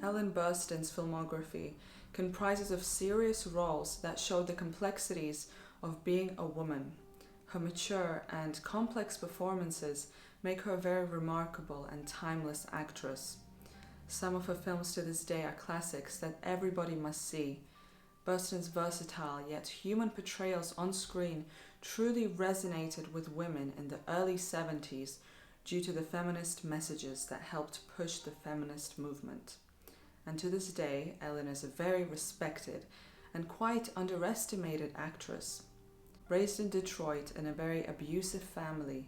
Ellen Burstyn's filmography comprises of serious roles that show the complexities of being a woman. Her mature and complex performances make her a very remarkable and timeless actress. Some of her films to this day are classics that everybody must see. Burstyn's versatile yet human portrayals on screen truly resonated with women in the early 70s due to the feminist messages that helped push the feminist movement. And to this day, Ellen is a very respected and quite underestimated actress. Raised in Detroit in a very abusive family,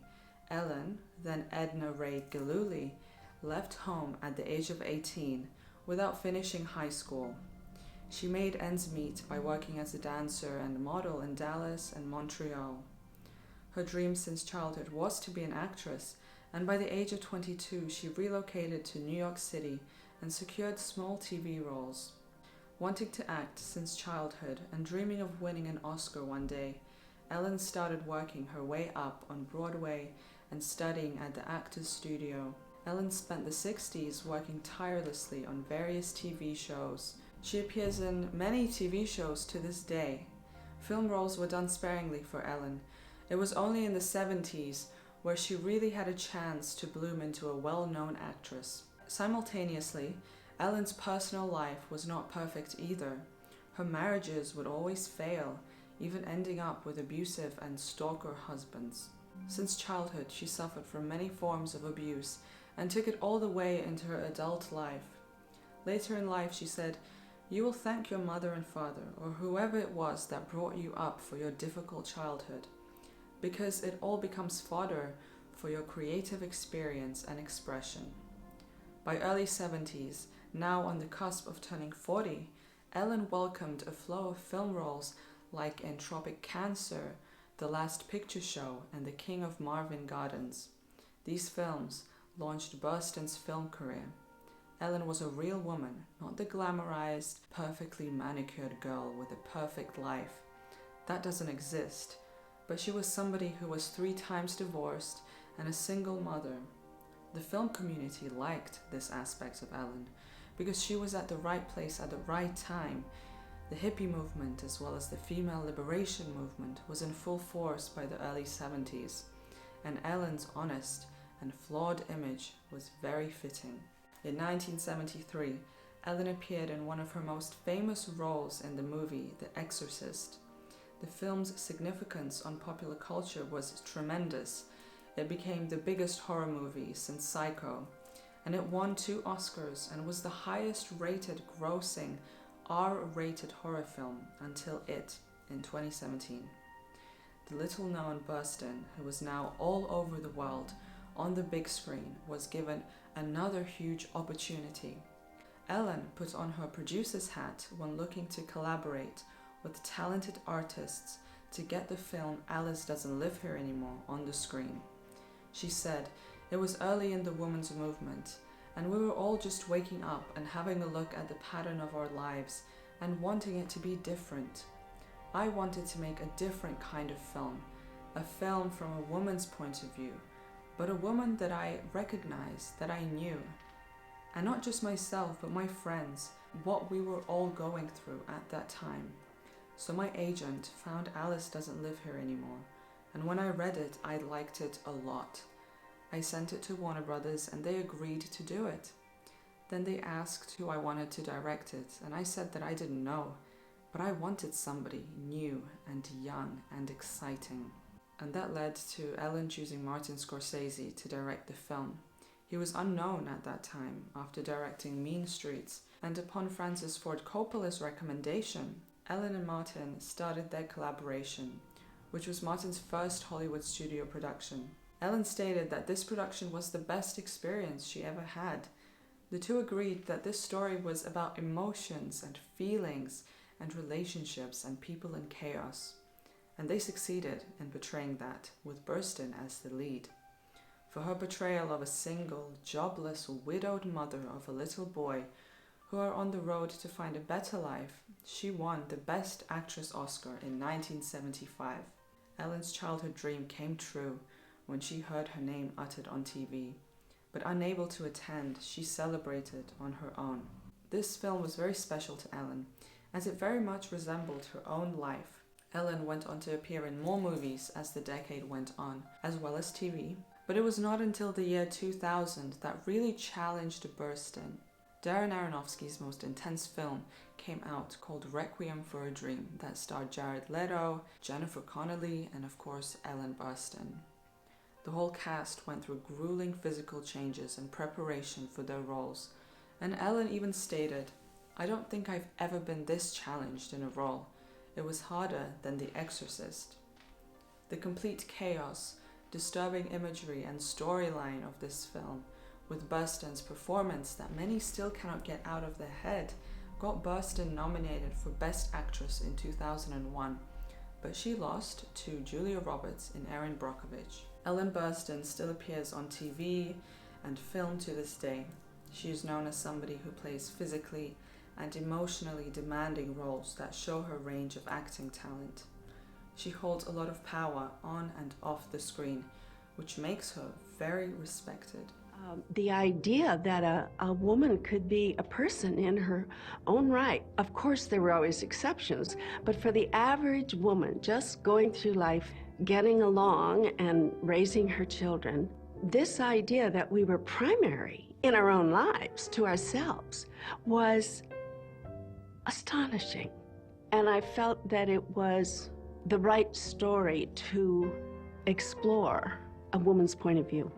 Ellen, then Edna Ray Gillooly, left home at the age of 18 without finishing high school. She made ends meet by working as a dancer and model in Dallas and Montreal. Her dream since childhood was to be an actress, and by the age of 22 she relocated to New York City and secured small TV roles. Wanting to act since childhood and dreaming of winning an Oscar one day, Ellen started working her way up on Broadway and studying at the Actors Studio. Ellen spent the 60s working tirelessly on various TV shows. She appears in many TV shows to this day. Film roles were done sparingly for Ellen. It was only in the 70s where she really had a chance to bloom into a well-known actress. Simultaneously, Ellen's personal life was not perfect either. Her marriages would always fail, even ending up with abusive and stalker husbands. Since childhood, she suffered from many forms of abuse and took it all the way into her adult life. Later in life, she said, "You will thank your mother and father, or whoever it was that brought you up for your difficult childhood, because it all becomes fodder for your creative experience and expression." By early 70s, now on the cusp of turning 40, Ellen welcomed a flow of film roles like in Tropic Cancer, The Last Picture Show, and The King of Marvin Gardens. These films launched Burstyn's film career. Ellen was a real woman, not the glamorized, perfectly manicured girl with a perfect life. That doesn't exist, but she was somebody who was 3 times divorced and a single mother. The film community liked this aspect of Ellen because she was at the right place at the right time. The hippie movement, as well as the female liberation movement, was in full force by the early 70s, and Ellen's honest and flawed image was very fitting. In 1973, Ellen appeared in one of her most famous roles in the movie The Exorcist. The film's significance on popular culture was tremendous. It became the biggest horror movie since Psycho, and it won 2 Oscars and was the highest rated grossing R-rated horror film until It in 2017. The little-known Burstyn, who was now all over the world on the big screen, was given another huge opportunity. Ellen put on her producer's hat when looking to collaborate with talented artists to get the film Alice Doesn't Live Here Anymore on the screen. She said, "It was early in the women's movement, and we were all just waking up and having a look at the pattern of our lives and wanting it to be different. I wanted to make a different kind of film, a film from a woman's point of view, but a woman that I recognized, that I knew. And not just myself, but my friends, what we were all going through at that time. So my agent found Alice Doesn't Live Here Anymore, and when I read it, I liked it a lot. I sent it to Warner Brothers and they agreed to do it. Then they asked who I wanted to direct it, and I said that I didn't know, but I wanted somebody new and young and exciting. And that led to Ellen choosing Martin Scorsese to direct the film. He was unknown at that time after directing Mean Streets, and upon Francis Ford Coppola's recommendation, Ellen and Martin started their collaboration, which was Martin's first Hollywood studio production. Ellen stated that this production was the best experience she ever had. The two agreed that this story was about emotions and feelings and relationships and people in chaos, and they succeeded in portraying that, with Burstyn as the lead. For her portrayal of a single, jobless, widowed mother of a little boy who are on the road to find a better life, she won the Best Actress Oscar in 1975. Ellen's childhood dream came true when she heard her name uttered on TV, but unable to attend, she celebrated on her own. This film was very special to Ellen, as it very much resembled her own life. Ellen went on to appear in more movies as the decade went on, as well as TV, but it was not until the year 2000 that really challenged Burstyn. Darren Aronofsky's most intense film came out called Requiem for a Dream that starred Jared Leto, Jennifer Connelly, and of course Ellen Burstyn. The whole cast went through grueling physical changes in preparation for their roles, and Ellen even stated, "I don't think I've ever been this challenged in a role. It was harder than The Exorcist." The complete chaos, disturbing imagery and storyline of this film, with Burstyn's performance that many still cannot get out of their head, got Burstyn nominated for Best Actress in 2001, but she lost to Julia Roberts in Erin Brockovich. Ellen Burstyn still appears on TV and film to this day. She is known as somebody who plays physically and emotionally demanding roles that show her range of acting talent. She holds a lot of power on and off the screen, which makes her very respected. The idea that a woman could be a person in her own right. Of course, there were always exceptions, but for the average woman just going through life, getting along and raising her children, this idea that we were primary in our own lives to ourselves was astonishing. And I felt that it was the right story to explore a woman's point of view.